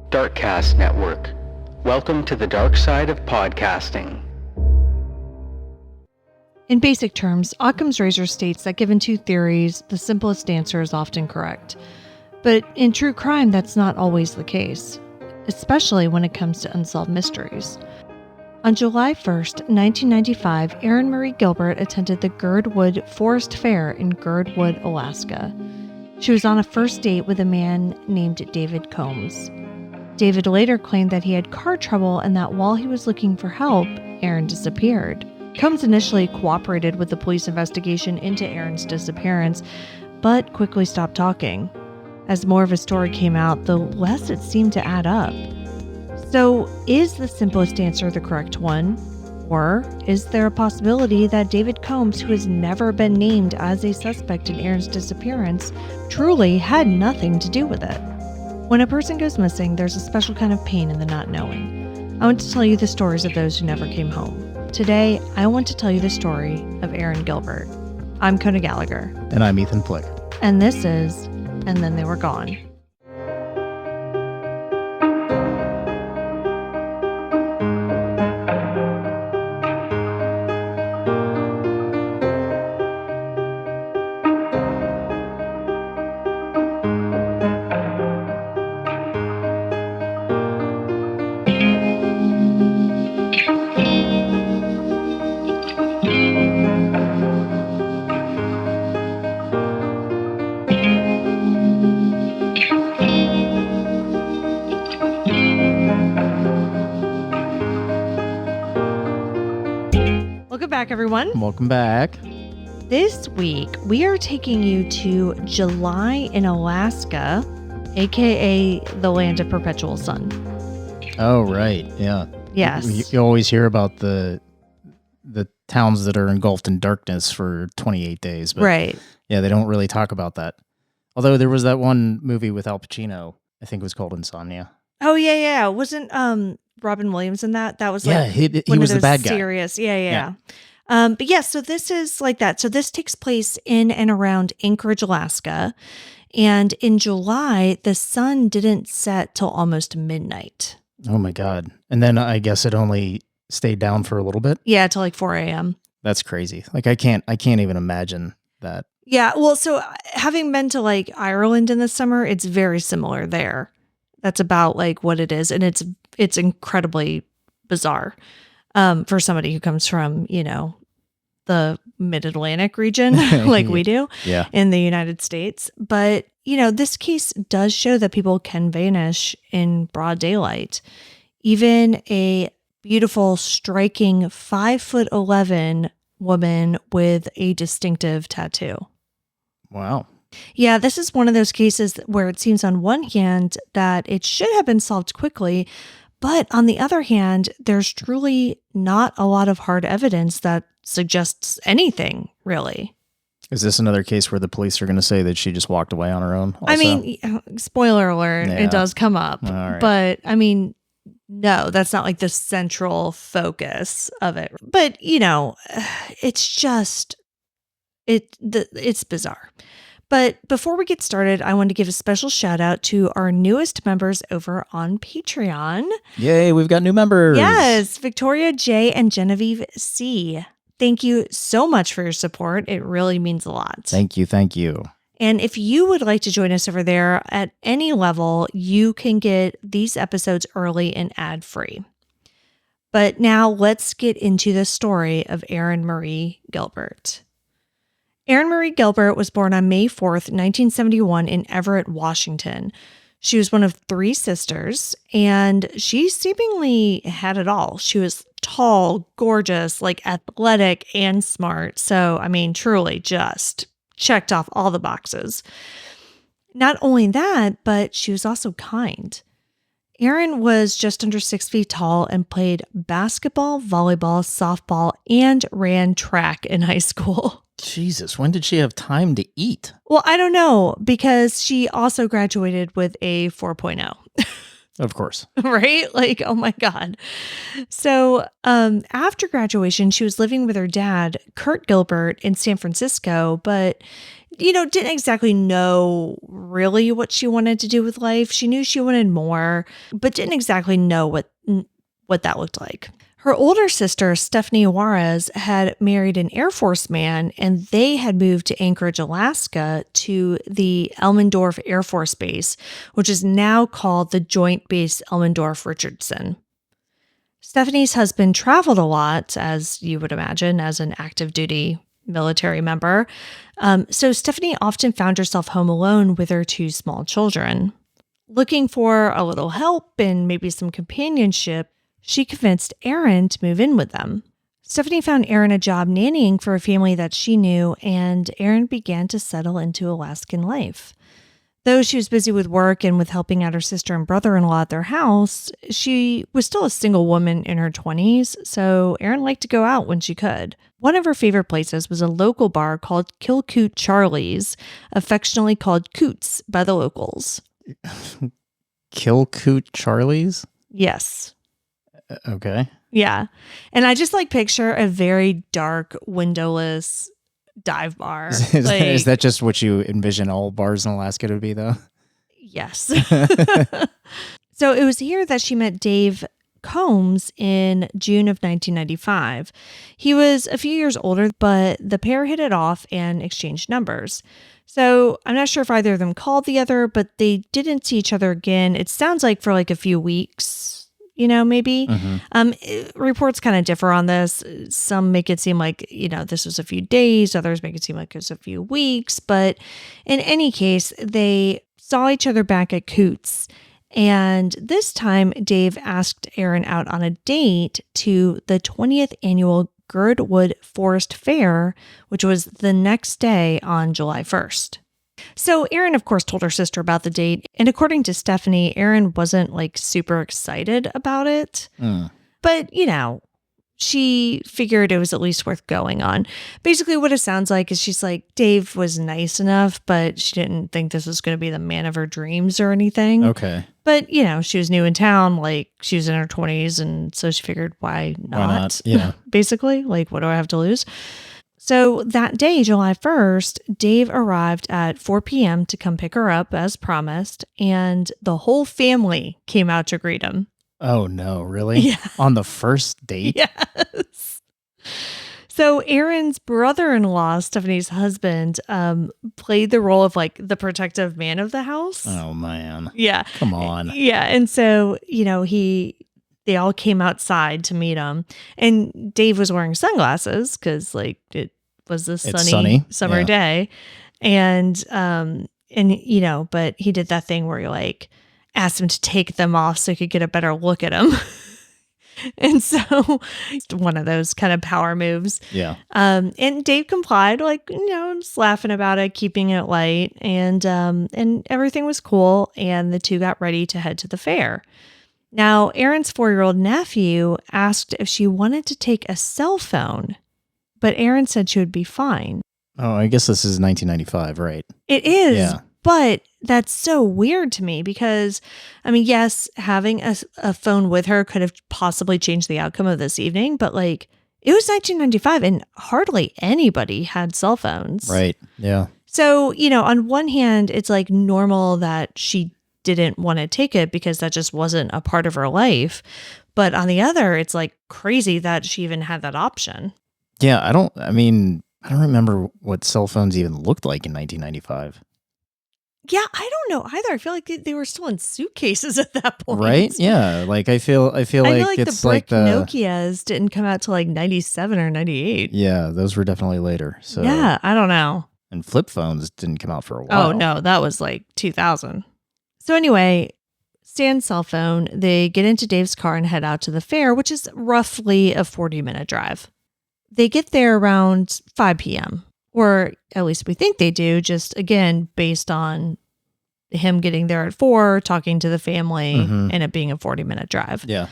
Darkcast Network. Welcome to the dark side of podcasting. In basic terms, Occam's razor states that given two theories, the simplest answer is often correct. But in true crime, that's not always the case, especially when it comes to unsolved mysteries. On July 1st, 1995, Erin Marie Gilbert attended the Girdwood Forest Fair in Girdwood, Alaska. She was on a first date with a man named David Combs. David later claimed that he had car trouble and that while he was looking for help, Erin disappeared. Combs initially cooperated with the police investigation into Erin's disappearance, but quickly stopped talking. As more of his story came out, the less it seemed to add up. So, is the simplest answer the correct one? Or is there a possibility that David Combs, who has never been named as a suspect in Erin's disappearance, truly had nothing to do with it? When a person goes missing, there's a special kind of pain in the not knowing. I want to tell you the stories of those who never came home. Today, I want to tell you the story of Erin Gilbert. I'm Kona Gallagher. And I'm Ethan Flick. And this is And Then They Were Gone. Welcome back, everyone. Welcome back. This week, we are taking you to July in Alaska, aka the land of perpetual sun. Oh, right. Yeah. Yes. You always hear about the towns that are engulfed in darkness for 28 days. But right. Yeah, they don't really talk about that. Although there was that one movie with Al Pacino, I think it was called Insomnia. Oh, yeah. Wasn't Robin Williams in that? That was like he one was of the those bad guy. Serious. Yeah. But yeah, so this is like that. So this takes place in and around Anchorage, Alaska. And in July, the sun didn't set till almost midnight. Oh my God. And then I guess it only stayed down for a little bit. Yeah, till like 4 a.m. That's crazy. Like I can't even imagine that. Yeah, well, so having been to like Ireland in the summer, it's very similar there. That's about like what it is. And it's incredibly bizarre for somebody who comes from, the mid-Atlantic region like we do in the United States. But, this case does show that people can vanish in broad daylight. Even a beautiful, striking 5'11" woman with a distinctive tattoo. Wow. Yeah, this is one of those cases where it seems on one hand that it should have been solved quickly, but on the other hand, there's truly not a lot of hard evidence that suggests anything, really. Is this another case where the police are going to say that she just walked away on her own? Also? I mean, spoiler alert, It does come up. All right. But I mean, no, that's not like the central focus of it. But, it's just, it's bizarre. But before we get started, I want to give a special shout out to our newest members over on Patreon. Yay, we've got new members. Yes, Victoria J. and Genevieve C. Thank you so much for your support. It really means a lot. Thank you. And if you would like to join us over there at any level, you can get these episodes early and ad-free. But now let's get into the story of Erin Marie Gilbert. Erin Marie Gilbert was born on May 4th, 1971 in Everett, Washington. She was one of 3 sisters, and she seemingly had it all. She was tall, gorgeous, like athletic and smart. So, I mean, truly just checked off all the boxes. Not only that, but she was also kind. Erin was just under 6 feet tall and played basketball, volleyball, softball, and ran track in high school. Jesus, when did she have time to eat? Well, I don't know, because she also graduated with a 4.0. Of course. Right? Like, oh my God. So after graduation, she was living with her dad, Kurt Gilbert, in San Francisco, but, didn't exactly know really what she wanted to do with life. She knew she wanted more, but didn't exactly know what that looked like. Her older sister, Stephanie Juarez, had married an Air Force man, and they had moved to Anchorage, Alaska, to the Elmendorf Air Force Base, which is now called the Joint Base Elmendorf-Richardson. Stephanie's husband traveled a lot, as you would imagine, as an active duty military member. So Stephanie often found herself home alone with her 2 small children. Looking for a little help and maybe some companionship, she convinced Erin to move in with them. Stephanie found Erin a job nannying for a family that she knew, and Erin began to settle into Alaskan life. Though she was busy with work and with helping out her sister and brother-in-law at their house, she was still a single woman in her 20s, so Erin liked to go out when she could. One of her favorite places was a local bar called Kilcoot Charlie's, affectionately called Coots by the locals. Kilcoot Charlie's? Yes. Okay. Yeah. And I just picture a very dark, windowless dive bar. Is that just what you envision all bars in Alaska to be, though? Yes. So it was here that she met Dave Combs in June of 1995. He was a few years older, but the pair hit it off and exchanged numbers. So I'm not sure if either of them called the other, but they didn't see each other again. It sounds like for a few weeks. Maybe. Reports kind of differ on this. Some make it seem like, this was a few days. Others make it seem like it was a few weeks. But in any case, they saw each other back at Coots. And this time, Dave asked Erin out on a date to the 20th annual Girdwood Forest Fair, which was the next day on July 1st. So Erin, of course, told her sister about the date. And according to Stephanie, Erin wasn't super excited about it. But, she figured it was at least worth going on. Basically, what it sounds like is she's like, Dave was nice enough, but she didn't think this was going to be the man of her dreams or anything. Okay. But, she was new in town, she was in her 20s. And so she figured, why not? Yeah. Basically, what do I have to lose? So that day, July 1st, Dave arrived at 4 p.m. to come pick her up as promised, and the whole family came out to greet him. Oh, no, really? Yeah. On the first date? Yes. So Erin's brother-in-law, Stephanie's husband, played the role of the protective man of the house. Oh, man. Yeah. Come on. Yeah. And so, they all came outside to meet him, and Dave was wearing sunglasses because it was a sunny summer day. And but he did that thing where you asked him to take them off so he could get a better look at him. And so it's one of those kind of power moves. Yeah. And Dave complied, just laughing about it, keeping it light, and everything was cool. And the two got ready to head to the fair. Now, Erin's 4-year-old nephew asked if she wanted to take a cell phone, but Erin said she would be fine. Oh, I guess this is 1995, right? It is, yeah. But that's so weird to me because, yes, having a phone with her could have possibly changed the outcome of this evening, but it was 1995 and hardly anybody had cell phones. Right, yeah. So, on one hand, it's normal that she didn't want to take it because that just wasn't a part of her life. But on the other, it's crazy that she even had that option. Yeah, I don't remember what cell phones even looked like in 1995. Yeah, I don't know either. I feel like they were still in suitcases at that point. Right? Yeah, I feel like it's the brick Nokias didn't come out till 97 or 98. Yeah, those were definitely later. So yeah, I don't know. And flip phones didn't come out for a while. Oh no, that was 2000. So anyway, Stan's cell phone, they get into Dave's car and head out to the fair, which is roughly a 40-minute drive. They get there around 5 p.m., or at least we think they do, just again, based on him getting there at 4, talking to the family, and it being a 40-minute drive. Yeah.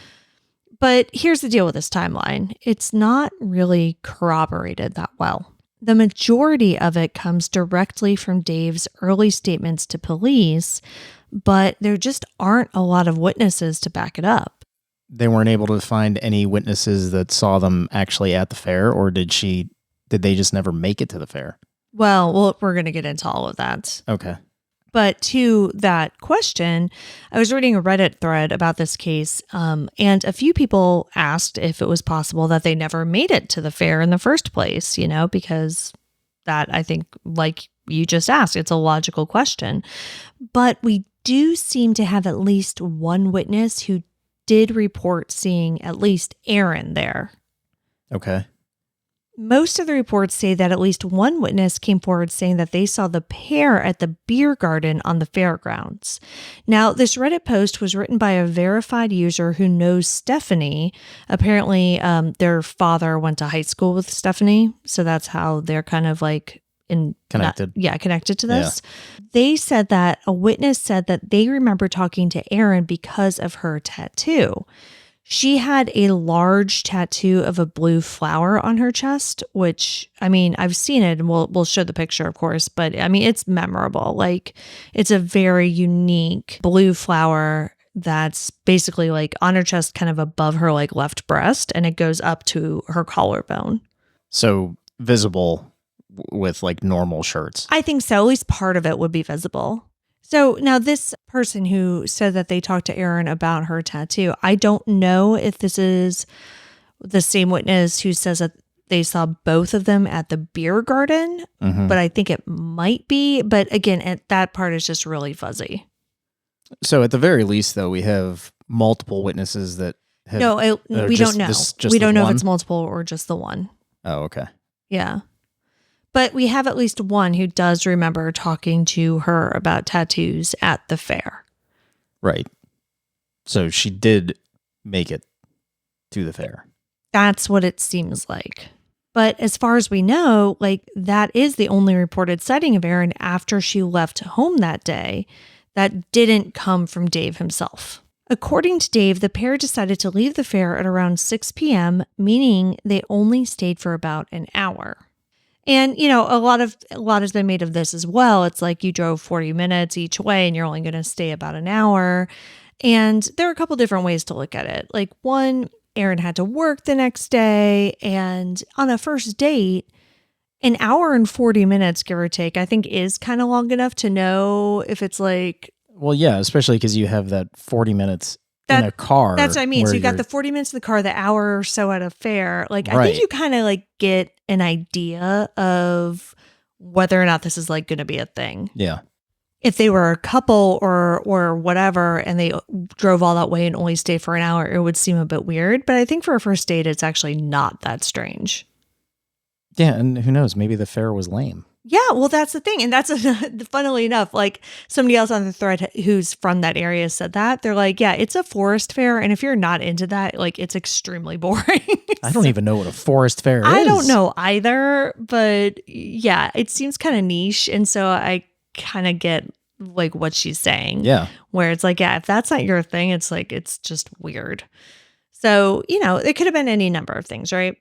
But here's the deal with this timeline. It's not really corroborated that well. The majority of it comes directly from Dave's early statements to police, but there just aren't a lot of witnesses to back it up. They weren't able to find any witnesses that saw them actually at the fair, or did they just never make it to the fair? Well, we're going to get into all of that. Okay. But to that question, I was reading a Reddit thread about this case, and a few people asked if it was possible that they never made it to the fair in the first place, because that, I think, like you just asked, it's a logical question. But we do seem to have at least one witness who did report seeing at least Erin there. Okay. Most of the reports say that at least one witness came forward saying that they saw the pair at the beer garden on the fairgrounds. Now, this Reddit post was written by a verified user who knows Stephanie. Apparently, their father went to high school with Stephanie, so that's how they're kind of like connected. Connected to this. Yeah. They said that a witness said that they remember talking to Erin because of her tattoo. She had a large tattoo of a blue flower on her chest, which, I mean, I've seen it and we'll show the picture, of course, but I mean, it's memorable. Like, it's a very unique blue flower that's basically like on her chest, kind of above her like left breast, and it goes up to her collarbone. So visible with like normal shirts. I think so. At least part of it would be visible. So now this person who said that they talked to Erin about her tattoo, I don't know if this is the same witness who says that they saw both of them at the beer garden, but I think it might be. But again, that part is just really fuzzy. So at the very least, though, we have multiple witnesses that have... No, we don't know. We don't know if it's multiple or just the one. Oh, okay. Yeah. But we have at least one who does remember talking to her about tattoos at the fair. Right. So she did make it to the fair. That's what it seems like. But as far as we know, like, that is the only reported sighting of Erin after she left home that day that didn't come from Dave himself. According to Dave, the pair decided to leave the fair at around 6 p.m., meaning they only stayed for about an hour. And, a lot has been made of this as well. It's like you drove 40 minutes each way and you're only going to stay about an hour. And there are a couple different ways to look at it. Like, one, Erin had to work the next day. And on a first date, an hour and 40 minutes, give or take, I think is kind of long enough to know if it's like... Well, yeah, especially because you have that 40 minutes in a car. That's what I mean. So you got the 40 minutes in the car, the hour or so at a fair. Like, I think you kind of like get an idea of whether or not this is like going to be a thing. Yeah. If they were a couple or whatever, and they drove all that way and only stayed for an hour, it would seem a bit weird. But I think for a first date, it's actually not that strange. Yeah. And who knows? Maybe the fair was lame. Yeah, well, that's the thing. And that's, funnily enough, like somebody else on the thread who's from that area said that. They're like, yeah, it's a forest fair. And if you're not into that, like, it's extremely boring. I don't even know what a forest fair is. I don't know either. But yeah, it seems kind of niche. And so I kind of get like what she's saying. Yeah. Where it's like, yeah, if that's not your thing, it's like, it's just weird. So, it could have been any number of things, right?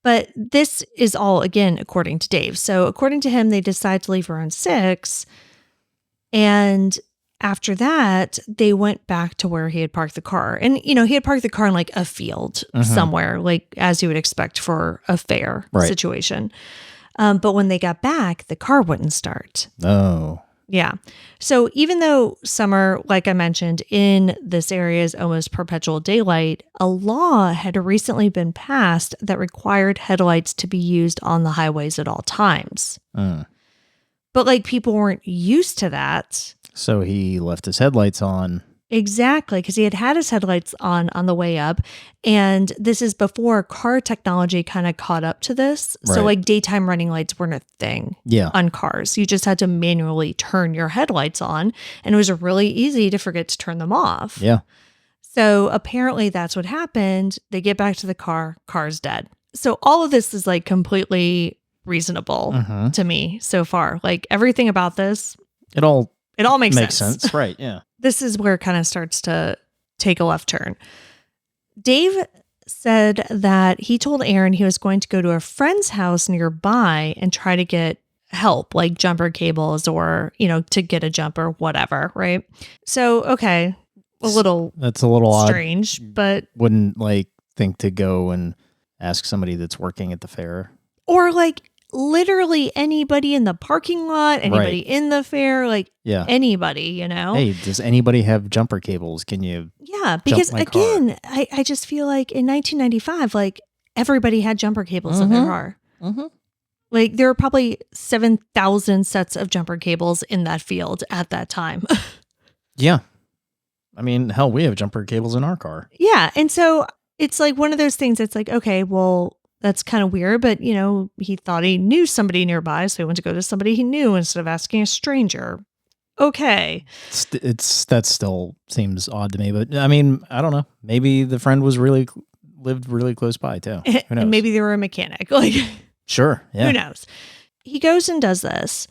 But this is all, again, according to Dave. So according to him, they decide to leave around 6. And after that, they went back to where he had parked the car. And, he had parked the car in like a field somewhere, like as you would expect for a fair situation. But when they got back, the car wouldn't start. Oh. Yeah. So even though summer, like I mentioned, in this area is almost perpetual daylight, a law had recently been passed that required headlights to be used on the highways at all times. But like, people weren't used to that. So he left his headlights on. Exactly, because he had his headlights on the way up. And this is before car technology kind of caught up to this. Right. So like daytime running lights weren't a thing on cars. You just had to manually turn your headlights on. And it was really easy to forget to turn them off. Yeah. So apparently that's what happened. They get back to the car's dead. So all of this is like completely reasonable to me so far. Like everything about this. It all makes sense. Right. Yeah. This is where it kind of starts to take a left turn. Dave said that he told Erin he was going to go to a friend's house nearby and try to get help, like jumper cables or, to get a jumper, whatever, right? So, okay, that's a little strange, odd. but wouldn't think to go and ask somebody that's working at the fair. Or literally anybody in the parking lot, anybody in the fair, anybody, Hey, does anybody have jumper cables? Can you? Yeah, because again, I just feel like in 1995, everybody had jumper cables in their car. Mm-hmm. There were probably 7,000 sets of jumper cables in that field at that time. Yeah. I mean, hell, we have jumper cables in our car. Yeah. And so it's one of those things that's okay, well, that's kind of weird, but he thought he knew somebody nearby, so he went to go to somebody he knew instead of asking a stranger. Okay. That still seems odd to me, but I mean, I don't know. Maybe the friend lived really close by too. Who knows? And maybe they were a mechanic. Sure. Yeah. Who knows? He goes and does this,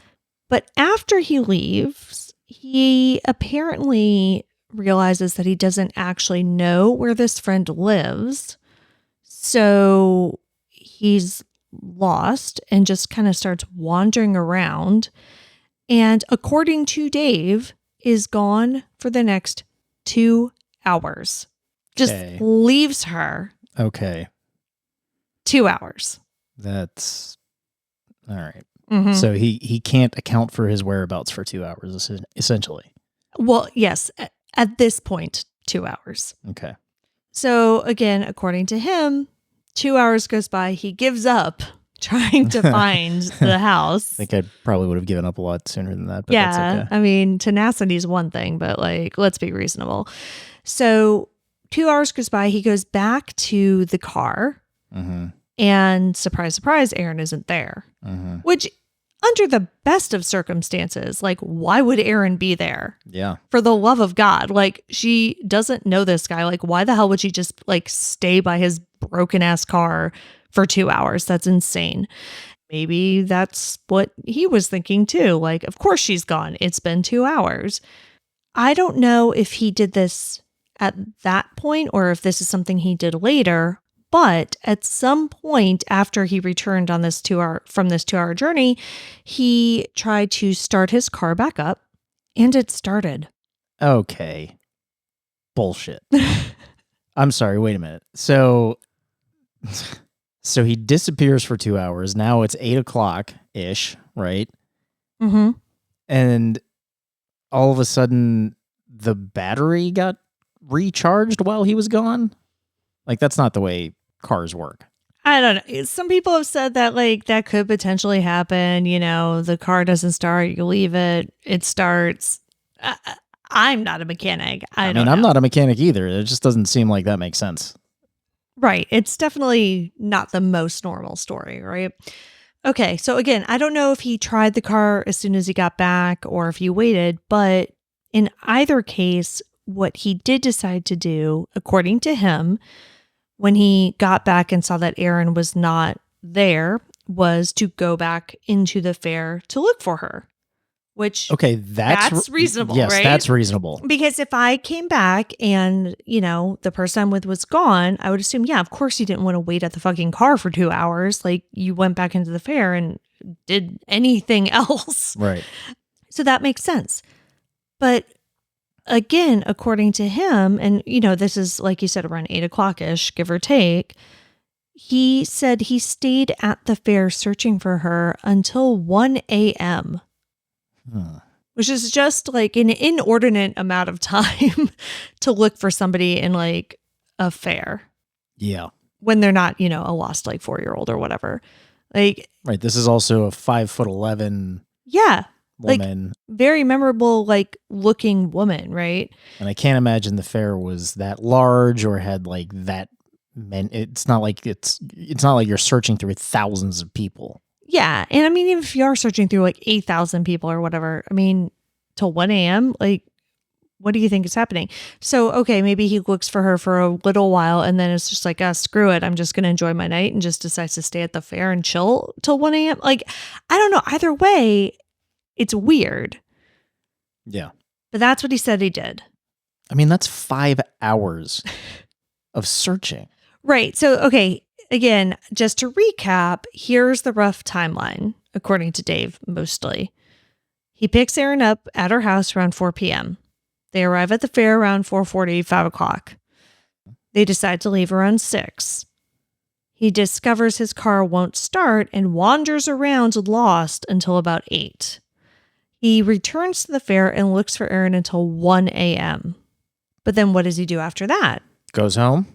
but after he leaves, he apparently realizes that he doesn't actually know where this friend lives. So he's lost and just kind of starts wandering around. And according to Dave, is gone for the next 2 hours. Just leaves her. Okay. 2 hours. That's all right. Mm-hmm. So he can't account for his whereabouts for 2 hours, essentially. Well, yes. At this point, 2 hours. Okay. So again, according to him, 2 hours goes by. He gives up trying to find the house. I think I probably would have given up a lot sooner than that, but yeah, that's okay. I mean, tenacity is one thing, but let's be reasonable. So 2 hours goes by. He goes back to the car. Mm-hmm. And surprise, surprise, Erin isn't there. Mm-hmm. Which, under the best of circumstances, why would Erin be there? Yeah. For the love of God. She doesn't know this guy. Why the hell would she just, stay by his broken ass car for 2 hours? That's insane. Maybe that's what he was thinking too. Of course she's gone. It's been 2 hours. I don't know if he did this at that point or if this is something he did later. But at some point after he returned on this 2 hour journey, he tried to start his car back up and it started. Okay. Bullshit. I'm sorry. Wait a minute. So he disappears for 2 hours. Now it's 8 o'clock ish, right? Mm-hmm. And all of a sudden the battery got recharged while he was gone. That's not the way cars work. I don't know. Some people have said that that could potentially happen. The car doesn't start, you leave it, it starts. I'm not a mechanic. I mean, I'm not a mechanic either. It just doesn't seem like that makes sense. Right. It's definitely not the most normal story, right? Okay. So again, I don't know if he tried the car as soon as he got back or if he waited, but in either case, what he did decide to do, according to him, when he got back and saw that Erin was not there, was to go back into the fair to look for her. Which, okay, that's reasonable, yes, right? That's reasonable. Because if I came back and, the person I'm with was gone, I would assume, yeah, of course you didn't want to wait at the fucking car for 2 hours. You went back into the fair and did anything else. Right. So that makes sense. But again, according to him, and, this is, like you said, around 8 o'clock-ish, give or take, he said he stayed at the fair searching for her until 1 a.m., which is just an inordinate amount of time to look for somebody in a fair. Yeah. When they're not, a lost 4-year-old or whatever. Right. This is also a 5'11" yeah, woman. Very memorable, looking woman, right? And I can't imagine the fair was that large or had that. It's not like you're searching through thousands of people. Yeah. And I mean, even if you are searching through 8,000 people or whatever, I mean, till 1 a.m., what do you think is happening? So, okay, maybe he looks for her for a little while and then it's just screw it. I'm just going to enjoy my night and just decides to stay at the fair and chill till 1 a.m. I don't know. Either way, it's weird. Yeah. But that's what he said he did. I mean, that's 5 hours of searching. Right. So, okay. Again, just to recap, here's the rough timeline. according to Dave, mostly. He picks Erin up at her house around 4 p.m. They arrive at the fair around 4:40, 5 o'clock. They decide to leave around 6. He discovers his car won't start and wanders around lost until about 8. He returns to the fair and looks for Erin until 1 a.m. But then what does he do after that? Goes home?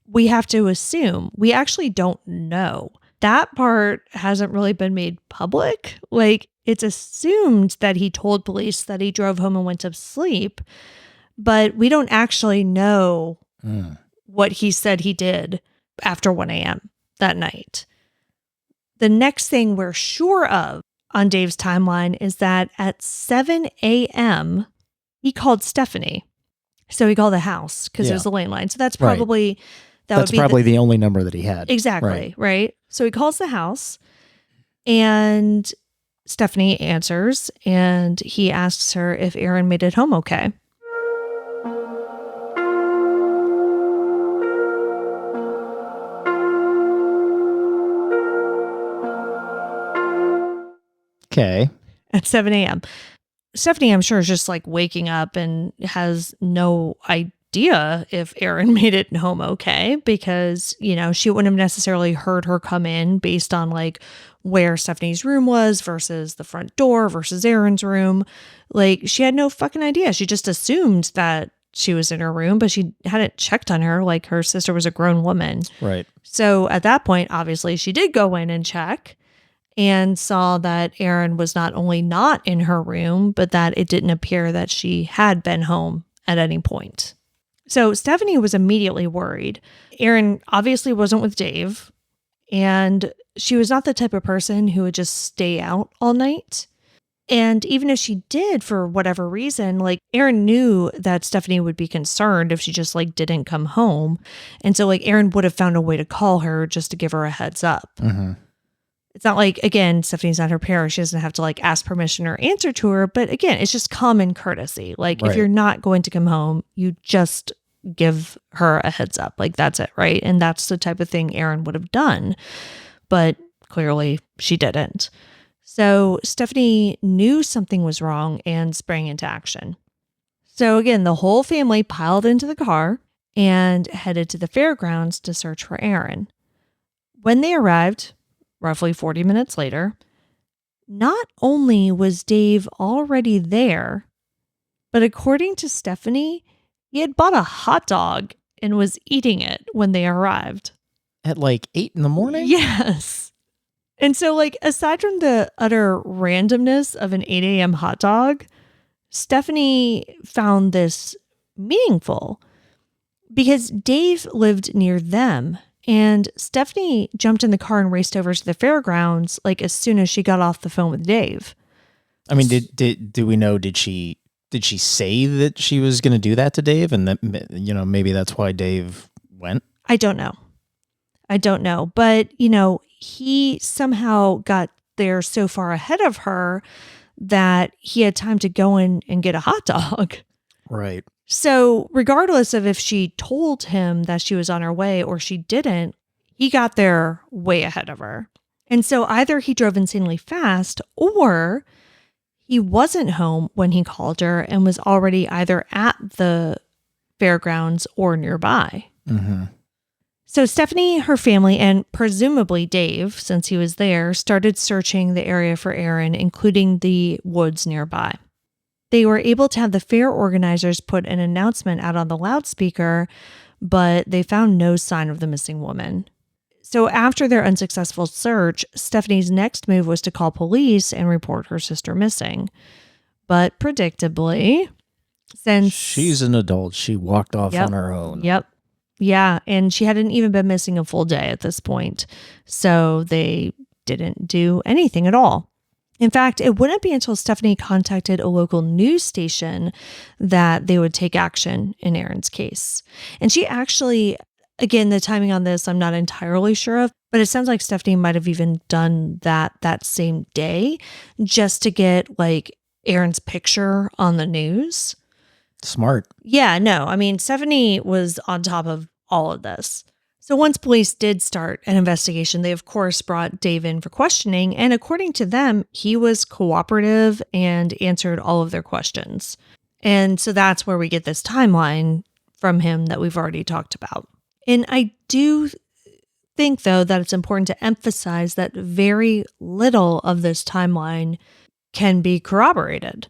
We have to assume. We actually don't know. That part hasn't really been made public. Like, it's assumed that he told police that he drove home and went to sleep, but we don't actually know what he said he did after 1 a.m. that night. The next thing we're sure of on Dave's timeline is that at 7 a.m., he called Stephanie. So he called the house because it was a landline. So that's probably... That's probably the only number that he had. Exactly, right? So he calls the house and Stephanie answers and he asks her if Erin made it home okay. Okay. At 7 a.m. Stephanie, I'm sure, is just like waking up and has no idea if Erin made it home okay because, you know, she wouldn't have necessarily heard her come in based on like where Stephanie's room was versus the front door versus Erin's room. Like, she had no fucking idea. She just assumed that she was in her room, but she hadn't checked on her like her sister was a grown woman. Right. So at that point, obviously, she did go in and check and saw that Erin was not only not in her room, but that it didn't appear that she had been home at any point. So Stephanie was immediately worried. Erin obviously wasn't with Dave, and she was not the type of person who would just stay out all night. And even if she did, for whatever reason, like Erin knew that Stephanie would be concerned if she just like didn't come home. And so like Erin would have found a way to call her just to give her a heads up. Mm-hmm. It's not like, again, Stephanie's not her parent. She doesn't have to like ask permission or answer to her. But again, it's just common courtesy. Like if you're not going to come home, you just give her a heads up. Like that's it, right? And that's the type of thing Erin would have done. But clearly she didn't. So Stephanie knew something was wrong and sprang into action. So again, the whole family piled into the car and headed to the fairgrounds to search for Erin. When they arrived, roughly 40 minutes later, not only was Dave already there, but according to Stephanie, he had bought a hot dog and was eating it when they arrived. At like 8 in the morning? Yes. And so like aside from the utter randomness of an 8 a.m. hot dog, Stephanie found this meaningful because Dave lived near them. And Stephanie jumped in the car and raced over to the fairgrounds like as soon as she got off the phone with Dave. I mean, do we know, did she say that she was going to do that to Dave and that, you know, maybe that's why Dave went? I don't know. But, you know, he somehow got there so far ahead of her that he had time to go in and get a hot dog. Right. So regardless of if she told him that she was on her way or she didn't, he got there way ahead of her. And so either he drove insanely fast or he wasn't home when he called her and was already either at the fairgrounds or nearby. Mm-hmm. So Stephanie, her family, and presumably Dave, since he was there, started searching the area for Erin, including the woods nearby. They were able to have the fair organizers put an announcement out on the loudspeaker, but they found no sign of the missing woman. So after their unsuccessful search, Stephanie's next move was to call police and report her sister missing. But predictably, since she's an adult, she walked off on her own. Yep. Yeah, and she hadn't even been missing a full day at this point. So they didn't do anything at all. In fact, it wouldn't be until Stephanie contacted a local news station that they would take action in Erin's case. And she actually, again, the timing on this, I'm not entirely sure of, but it sounds like Stephanie might have even done that same day just to get like Erin's picture on the news. Smart. Yeah, no, I mean, Stephanie was on top of all of this. So once police did start an investigation, they of course brought Dave in for questioning, and according to them, he was cooperative and answered all of their questions. And so that's where we get this timeline from him that we've already talked about. And I do think, though, that it's important to emphasize that very little of this timeline can be corroborated.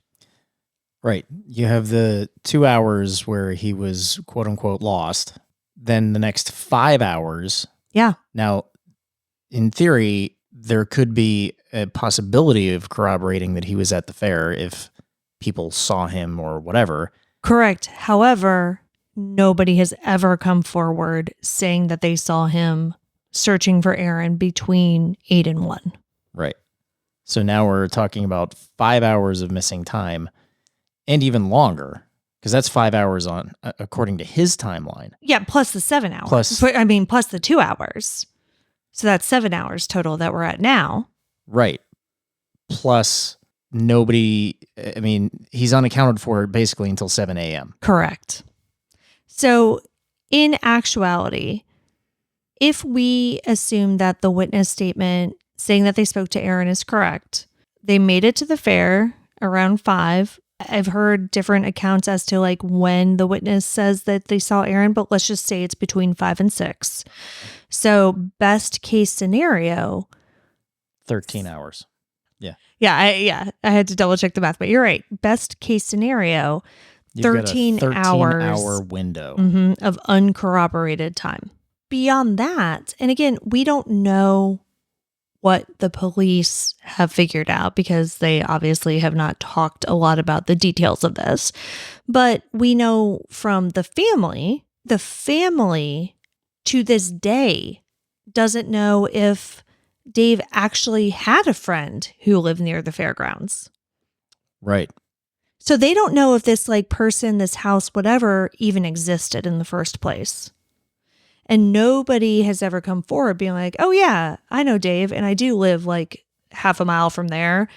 Right. You have the 2 hours where he was quote unquote lost. Then the next 5 hours. Yeah. Now, in theory, there could be a possibility of corroborating that he was at the fair if people saw him or whatever. Correct. However, nobody has ever come forward saying that they saw him searching for Erin between 8 and 1. Right. So now we're talking about 5 hours of missing time and even longer. Because that's 5 hours on, according to his timeline. Yeah, plus the 7 hours. Plus the 2 hours. So that's 7 hours total that we're at now. Right. Plus nobody, he's unaccounted for basically until 7 a.m. Correct. So in actuality, if we assume that the witness statement saying that they spoke to Erin is correct, they made it to the fair around 5. I've heard different accounts as to like when the witness says that they saw Erin, but let's just say it's between 5 and 6. So best case scenario, 13 hours. Yeah. Yeah. I had to double check the math, but you're right. Best case scenario, You've 13 got a 13 hours hour window of uncorroborated time. Beyond that, and again, we don't know what the police have figured out because they obviously have not talked a lot about the details of this. But we know from the family to this day doesn't know if Dave actually had a friend who lived near the fairgrounds. Right. So they don't know if this like person, this house, whatever, even existed in the first place. And nobody has ever come forward being like, oh yeah, I know Dave and I do live like half a mile from there,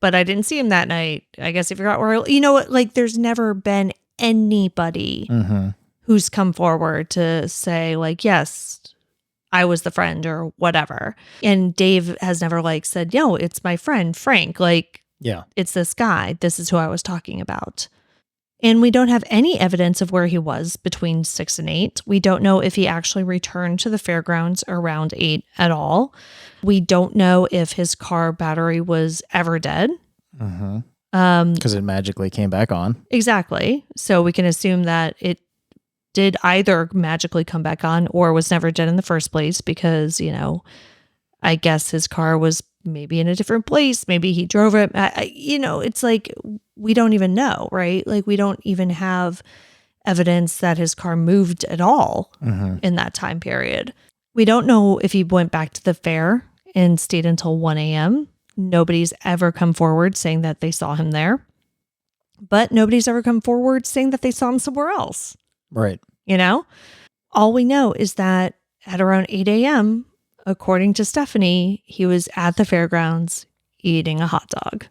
but I didn't see him that night. I guess he forgot where, you know what, like there's never been anybody who's come forward to say like, yes, I was the friend or whatever. And Dave has never like said, no, it's my friend, Frank. Like, yeah, it's this guy. This is who I was talking about. And we don't have any evidence of where he was between 6 and 8. We don't know if he actually returned to the fairgrounds around 8 at all. We don't know if his car battery was ever dead. Because it magically came back on. Exactly. So we can assume that it did either magically come back on or was never dead in the first place because, you know, I guess his car was maybe in a different place. Maybe he drove it. It's like we don't even know, right? Like we don't even have evidence that his car moved at all in that time period. We don't know if he went back to the fair and stayed until 1 a.m. Nobody's ever come forward saying that they saw him there. But nobody's ever come forward saying that they saw him somewhere else. Right. You know? All we know is that at around 8 a.m., according to Stephanie, he was at the fairgrounds eating a hot dog.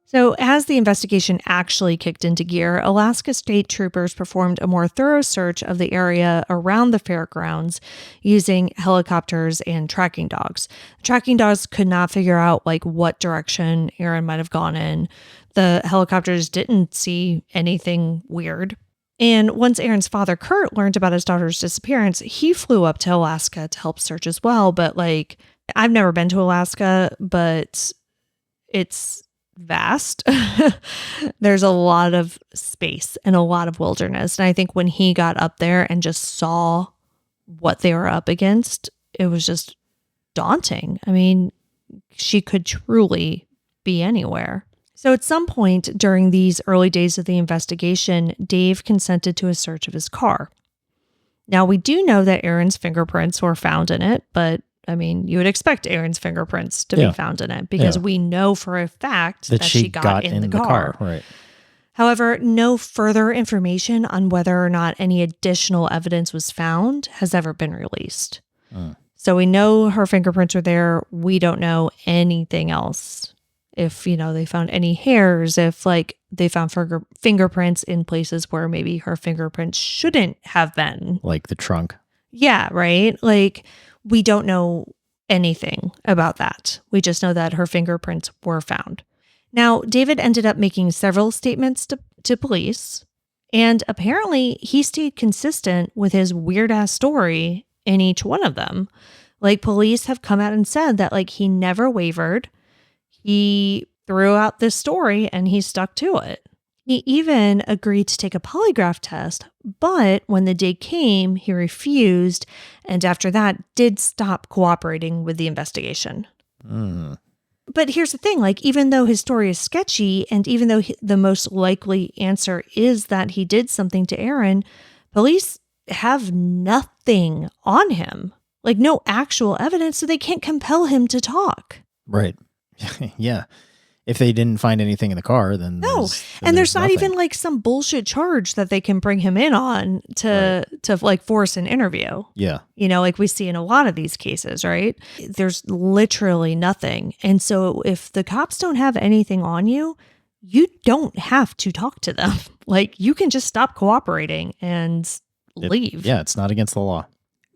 So as the investigation actually kicked into gear, Alaska State Troopers performed a more thorough search of the area around the fairgrounds using helicopters and tracking dogs. Tracking dogs could not figure out like what direction Erin might have gone in. The helicopters didn't see anything weird. And once Erin's father, Kurt, learned about his daughter's disappearance, he flew up to Alaska to help search as well. But like, I've never been to Alaska, but it's vast. There's a lot of space and a lot of wilderness. And I think when he got up there and just saw what they were up against, it was just daunting. I mean, she could truly be anywhere. So at some point during these early days of the investigation, Dave consented to a search of his car. Now, we do know that Erin's fingerprints were found in it, but I mean, you would expect Erin's fingerprints to be found in it because we know for a fact that she got in the car. Right. However, no further information on whether or not any additional evidence was found has ever been released. So we know her fingerprints are there. We don't know anything else if, they found any hairs, if like they found fingerprints in places where maybe her fingerprints shouldn't have been. Like the trunk. Yeah, right? Like we don't know anything about that. We just know that her fingerprints were found. Now, David ended up making several statements to police, and apparently he stayed consistent with his weird-ass story in each one of them. Like, police have come out and said that, like, he never wavered. He threw out this story and he stuck to it. He even agreed to take a polygraph test, but when the day came, he refused, and after that did stop cooperating with the investigation. But here's the thing, like, even though his story is sketchy, and even though the most likely answer is that he did something to Erin, police have nothing on him. Like, no actual evidence, so they can't compel him to talk. Right. Yeah. If they didn't find anything in the car, then no. There's not even like some bullshit charge that they can bring him in on to like force an interview. Yeah. Like we see in a lot of these cases, right? There's literally nothing. And so if the cops don't have anything on you, you don't have to talk to them. Like you can just stop cooperating and leave. Yeah, it's not against the law.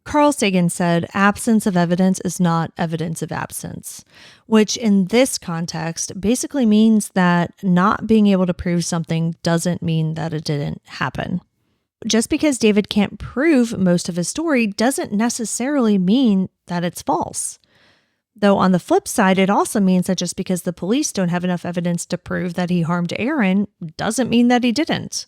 Carl Sagan said, absence of evidence is not evidence of absence, which in this context basically means that not being able to prove something doesn't mean that it didn't happen. Just because David can't prove most of his story doesn't necessarily mean that it's false. Though on the flip side, it also means that just because the police don't have enough evidence to prove that he harmed Erin doesn't mean that he didn't.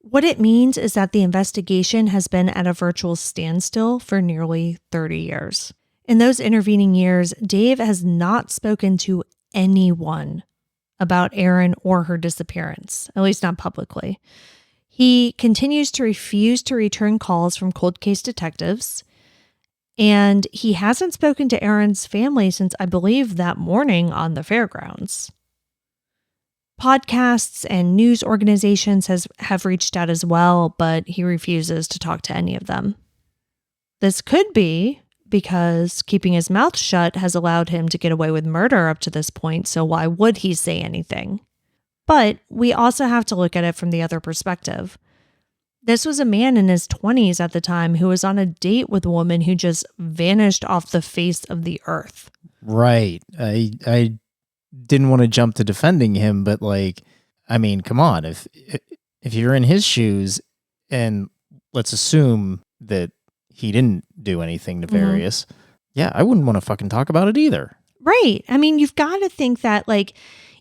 What it means is that the investigation has been at a virtual standstill for nearly 30 years. In those intervening years, Dave has not spoken to anyone about Erin or her disappearance, at least not publicly. He continues to refuse to return calls from cold case detectives, and he hasn't spoken to Erin's family since, I believe, that morning on the fairgrounds. Podcasts and news organizations have reached out as well, but he refuses to talk to any of them. This could be because keeping his mouth shut has allowed him to get away with murder up to this point, so why would he say anything? But we also have to look at it from the other perspective. This was a man in his 20s at the time who was on a date with a woman who just vanished off the face of the earth. Right. I didn't want to jump to defending him, but like, I mean, come on, if you're in his shoes, and let's assume that he didn't do anything nefarious, yeah, I wouldn't want to fucking talk about it either. Right. I mean, you've got to think that, like,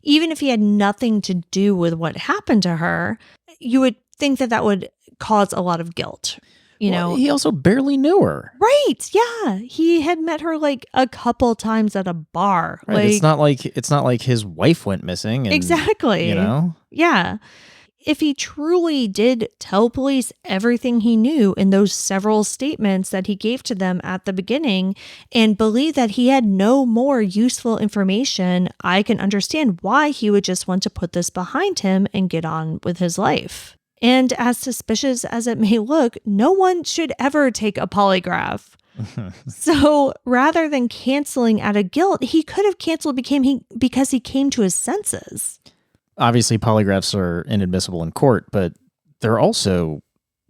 even if he had nothing to do with what happened to her, you would think that would cause a lot of guilt. You know, he also barely knew her. Right. Yeah. He had met her like a couple times at a bar. Right. Like, it's not like his wife went missing. And, exactly. You know? Yeah. If he truly did tell police everything he knew in those several statements that he gave to them at the beginning and believed that he had no more useful information, I can understand why he would just want to put this behind him and get on with his life. And as suspicious as it may look, no one should ever take a polygraph. So rather than canceling out of guilt, he could have canceled because he came to his senses. Obviously, polygraphs are inadmissible in court, but they're also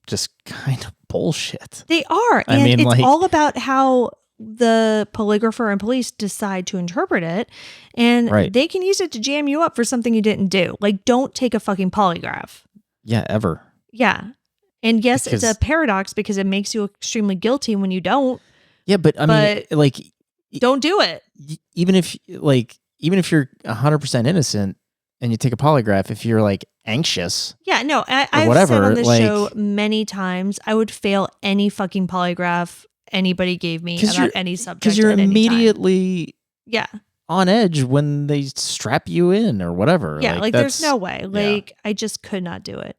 just kind of bullshit. They are. And it's all about how the polygrapher and police decide to interpret it. And they can use it to jam you up for something you didn't do. Like, don't take a fucking polygraph. Yeah, ever. Yeah. And yes, it's a paradox because it makes you extremely guilty when you don't. Yeah, but I mean, like, don't do it. Even if you're 100% innocent and you take a polygraph, if you're like anxious. Yeah, no, I've said on this show many times, I would fail any fucking polygraph anybody gave me about any subject. Because you're immediately time. on edge when they strap you in or whatever. Yeah, like there's no way. Like, I just could not do it.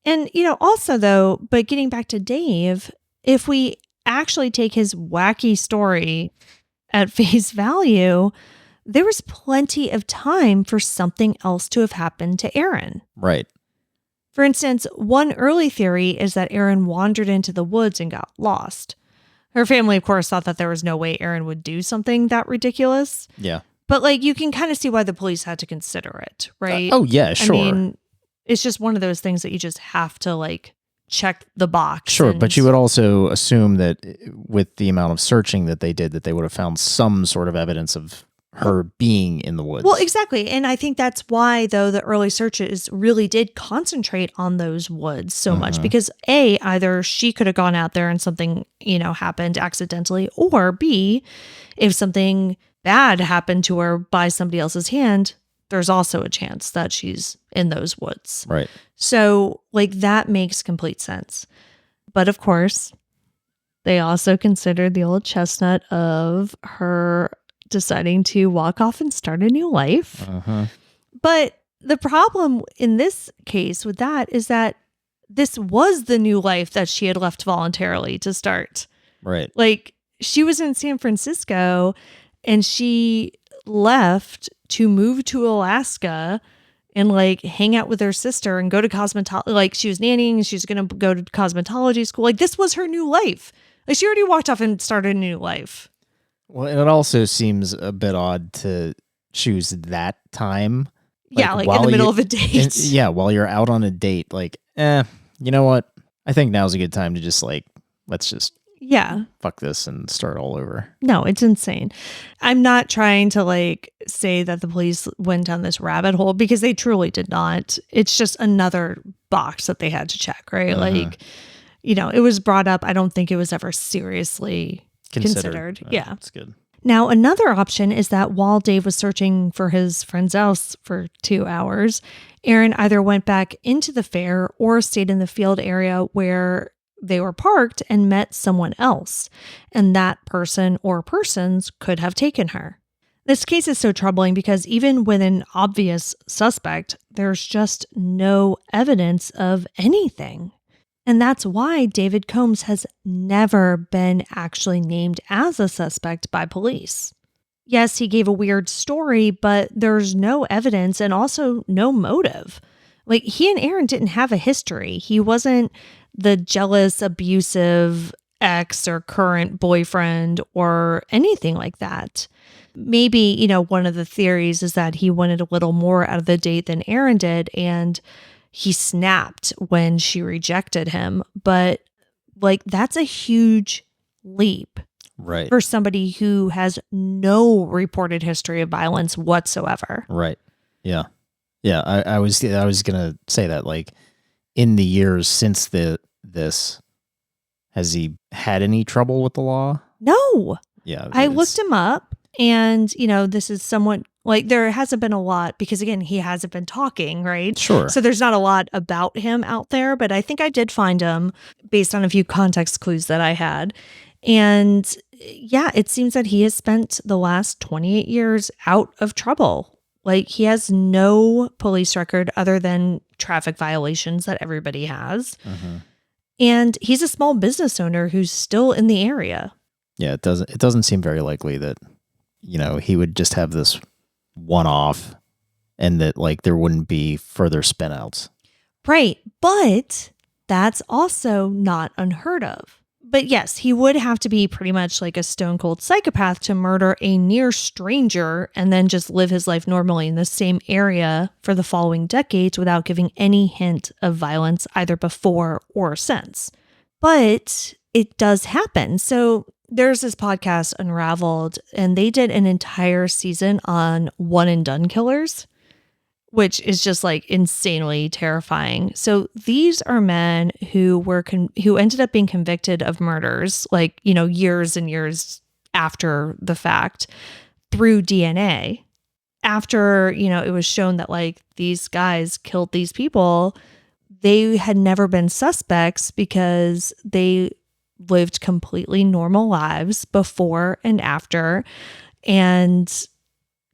And, also though, but getting back to Dave, if we actually take his wacky story at face value, there was plenty of time for something else to have happened to Erin. Right. For instance, one early theory is that Erin wandered into the woods and got lost. Her family, of course, thought that there was no way Erin would do something that ridiculous. Yeah. But like you can kind of see why the police had to consider it, right? Oh, yeah, sure. I mean, it's just one of those things that you just have to like check the box. Sure, but you would also assume that with the amount of searching that they did, that they would have found some sort of evidence of her being in the woods. Well, exactly. And I think that's why, though, the early searches really did concentrate on those woods so much because A, either she could have gone out there and something, happened accidentally, or B, if something bad happened to her by somebody else's hand, there's also a chance that she's in those woods. Right. So, like, that makes complete sense. But of course, they also considered the old chestnut of her deciding to walk off and start a new life. But the problem in this case with that is that this was the new life that she had left voluntarily to start. Right. Like, she was in San Francisco and she left to move to Alaska and like hang out with her sister and go to cosmetology. Like, she was nannying and she's going to go to cosmetology school. Like, this was her new life. Like, she already walked off and started a new life. Well, and it also seems a bit odd to choose that time. Like in the middle of a date. While you're out on a date, like, you know what? I think now's a good time to just like, let's just fuck this and start all over. No, it's insane. I'm not trying to like say that the police went down this rabbit hole because they truly did not. It's just another box that they had to check, right? Like, it was brought up. I don't think it was ever seriously considered. Yeah. That's good. Now, another option is that while Dave was searching for his friend's house for 2 hours, Erin either went back into the fair or stayed in the field area where they were parked and met someone else. And that person or persons could have taken her. This case is so troubling because even with an obvious suspect, there's just no evidence of anything. And that's why David Combs has never been actually named as a suspect by police. Yes, he gave a weird story, but there's no evidence and also no motive. Like, he and Erin didn't have a history. He wasn't the jealous, abusive ex or current boyfriend or anything like that. Maybe, one of the theories is that he wanted a little more out of the date than Erin did, and he snapped when she rejected him. But like, that's a huge leap. Right. For somebody who has no reported history of violence whatsoever. Right. Yeah. Yeah. I was gonna say that, like, in the years since this, has he had any trouble with the law? No. Yeah. I looked him up, and this is somewhat like, there hasn't been a lot because, again, he hasn't been talking, right? Sure. So there's not a lot about him out there, but I think I did find him based on a few context clues that I had. And yeah, it seems that he has spent the last 28 years out of trouble. Like, he has no police record other than traffic violations that everybody has. And he's a small business owner who's still in the area. Yeah, it doesn't seem very likely that, he would just have this one-off and that, like, there wouldn't be further spin-outs. Right. But that's also not unheard of. But yes, he would have to be pretty much like a stone cold psychopath to murder a near stranger and then just live his life normally in the same area for the following decades without giving any hint of violence either before or since. But it does happen. So there's this podcast, Unraveled, and they did an entire season on one and done killers, which is just like insanely terrifying. So these are men who who ended up being convicted of murders, like, years and years after the fact, through DNA. After, it was shown that like these guys killed these people, they had never been suspects because they lived completely normal lives before and after, and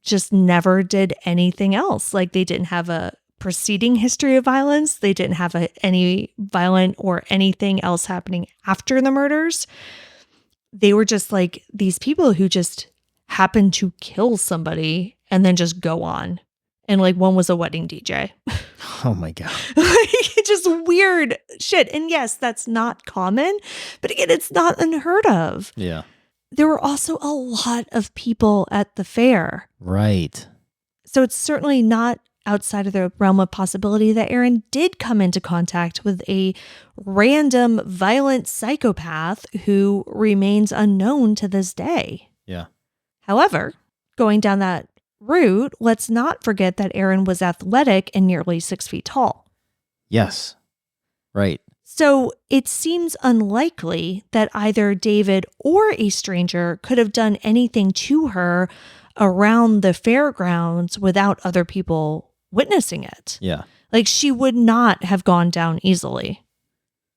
just never did anything else. Like, they didn't have a preceding history of violence. They didn't have any violent or anything else happening after the murders. They were just like these people who just happened to kill somebody and then just go on. And like, one was a wedding DJ. Oh my God. Just weird shit. And yes, that's not common, but again, it's not unheard of. Yeah. there were also a lot of people at the fair. Right. So it's certainly not outside of the realm of possibility that Erin did come into contact with a random violent psychopath who remains unknown to this day. Yeah. However, going down that route, let's not forget that Erin was athletic and nearly 6 feet tall. Yes. Right. So it seems unlikely that either David or a stranger could have done anything to her around the fairgrounds without other people witnessing it. Yeah. Like, she would not have gone down easily.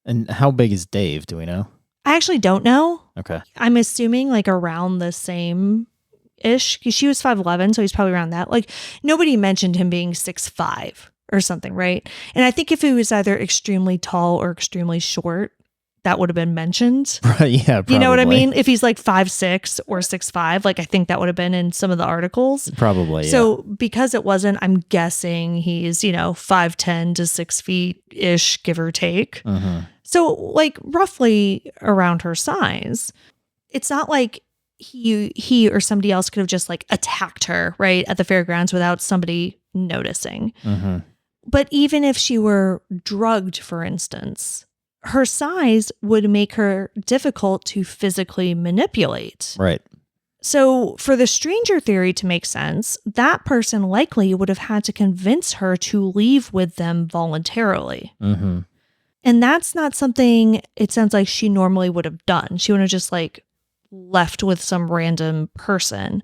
And how big is Dave? Do we know? I actually don't know. Okay. I'm assuming like around the same-ish, because she was 5'11", so he's probably around that. Like, nobody mentioned him being 6'5" or something, right? And I think if he was either extremely tall or extremely short, that would have been mentioned. Right, yeah, probably. You know what I mean? If he's like 5'6" or 6'5", like I think that would have been in some of the articles. Probably, yeah. So because it wasn't, I'm guessing he's, 5'10" to 6 feet-ish, give or take. Mm-hmm. So like roughly around her size. It's not like he or somebody else could have just like attacked her, right, at the fairgrounds without somebody noticing. Mm-hmm. But even if she were drugged, for instance, her size would make her difficult to physically manipulate. Right. So for the stranger theory to make sense, that person likely would have had to convince her to leave with them voluntarily. Mm-hmm. And that's not something it sounds like she normally would have done. She would have just like left with some random person.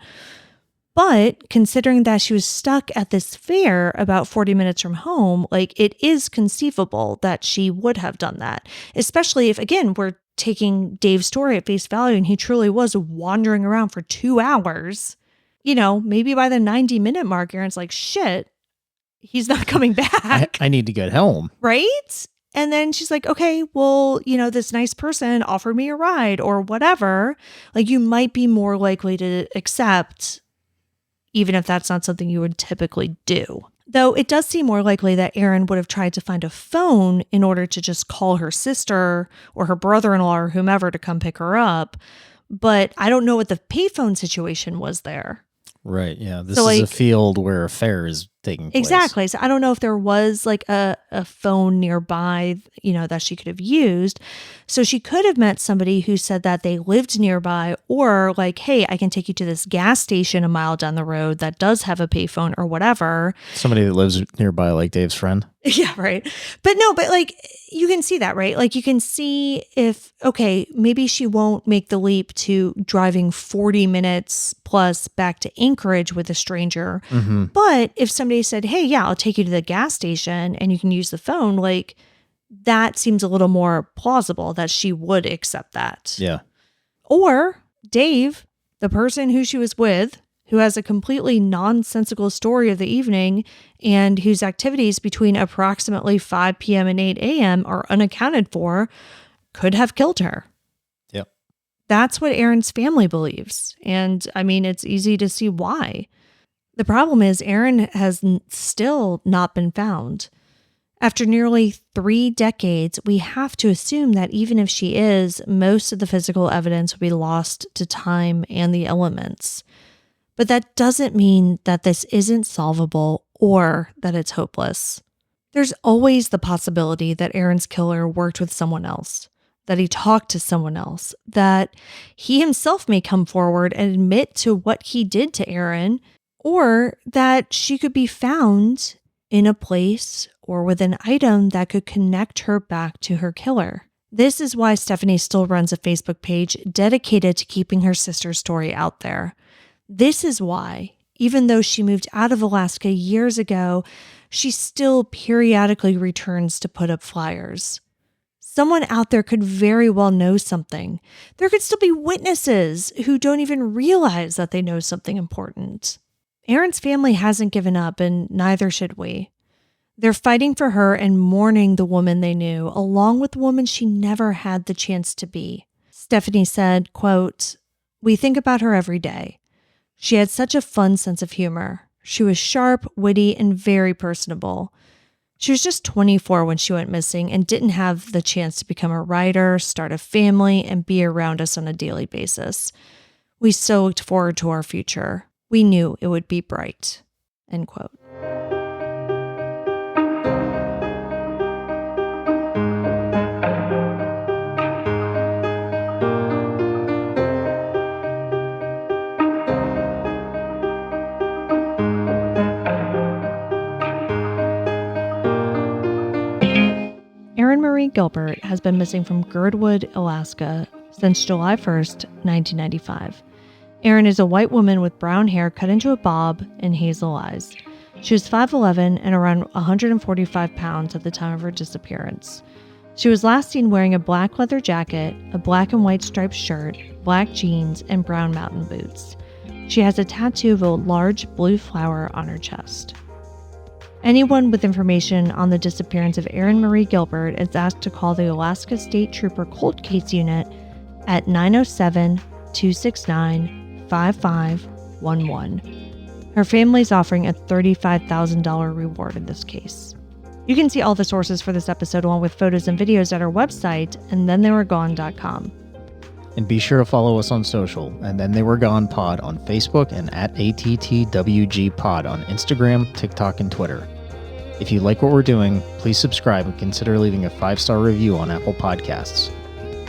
But considering that she was stuck at this fair about 40 minutes from home, like it is conceivable that she would have done that, especially if, again, we're taking Dave's story at face value and he truly was wandering around for 2 hours. Maybe by the 90-minute mark, Erin's like, shit, he's not coming back. I need to get home. Right? And then she's like, okay, well, this nice person offered me a ride or whatever. Like, you might be more likely to accept, even if that's not something you would typically do. Though it does seem more likely that Erin would have tried to find a phone in order to just call her sister or her brother-in-law or whomever to come pick her up. But I don't know what the payphone situation was there. Right, yeah. This is a field where a fair is taking place. Exactly. So I don't know if there was like a phone nearby, that she could have used. So she could have met somebody who said that they lived nearby, or like, hey, I can take you to this gas station a mile down the road that does have a payphone or whatever. Somebody that lives nearby, like Dave's friend. Yeah, right. But like you can see that, right? Like you can see if, okay, maybe she won't make the leap to driving 40 minutes plus back to Anchorage with a stranger. Mm-hmm. But if somebody said, hey, yeah, I'll take you to the gas station and you can use the phone, like that seems a little more plausible that she would accept that. Yeah. Or Dave, the person who she was with, who has a completely nonsensical story of the evening and whose activities between approximately 5 p.m. and 8 a.m. are unaccounted for, could have killed her. Yep. That's what Erin's family believes. And I mean, it's easy to see why. The problem is Erin has still not been found. After nearly 3 decades, we have to assume that even if she is, most of the physical evidence will be lost to time and the elements. But that doesn't mean that this isn't solvable or that it's hopeless. There's always the possibility that Erin's killer worked with someone else, that he talked to someone else, that he himself may come forward and admit to what he did to Erin, or that she could be found in a place or with an item that could connect her back to her killer. This is why Stephanie still runs a Facebook page dedicated to keeping her sister's story out there. This is why, even though she moved out of Alaska years ago, she still periodically returns to put up flyers. Someone out there could very well know something. There could still be witnesses who don't even realize that they know something important. Erin's family hasn't given up, and neither should we. They're fighting for her and mourning the woman they knew, along with the woman she never had the chance to be. Stephanie said, quote, "We think about her every day. She had such a fun sense of humor. She was sharp, witty, and very personable. She was just 24 when she went missing and didn't have the chance to become a writer, start a family, and be around us on a daily basis. We so looked forward to our future. We knew it would be bright." End quote. Erin Marie Gilbert has been missing from Girdwood, Alaska since July 1st, 1995. Erin is a white woman with brown hair cut into a bob and hazel eyes. She was 5'11" and around 145 pounds at the time of her disappearance. She was last seen wearing a black leather jacket, a black and white striped shirt, black jeans, and brown mountain boots. She has a tattoo of a large blue flower on her chest. Anyone with information on the disappearance of Erin Marie Gilbert is asked to call the Alaska State Trooper Cold Case Unit at 907-269-5511. Her family is offering a $35,000 reward in this case. You can see all the sources for this episode along with photos and videos at our website, andthentheyweregone.com. And be sure to follow us on social, and Then They Were Gone Pod on Facebook and at ATTWG Pod on Instagram, TikTok, and Twitter. If you like what we're doing, please subscribe and consider leaving a 5-star review on Apple Podcasts.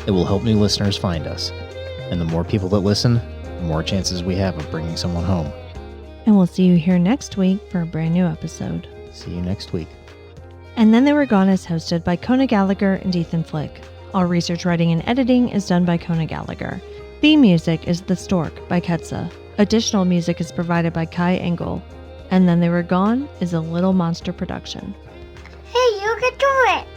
It will help new listeners find us. And the more people that listen, the more chances we have of bringing someone home. And we'll see you here next week for a brand new episode. See you next week. And Then They Were Gone is hosted by Kona Gallagher and Ethan Flick. All research, writing, and editing is done by Kona Gallagher. Theme music is The Stork by Ketsa. Additional music is provided by Kai Engel. And Then They Were Gone is a Little Monster production. Hey, you can do it!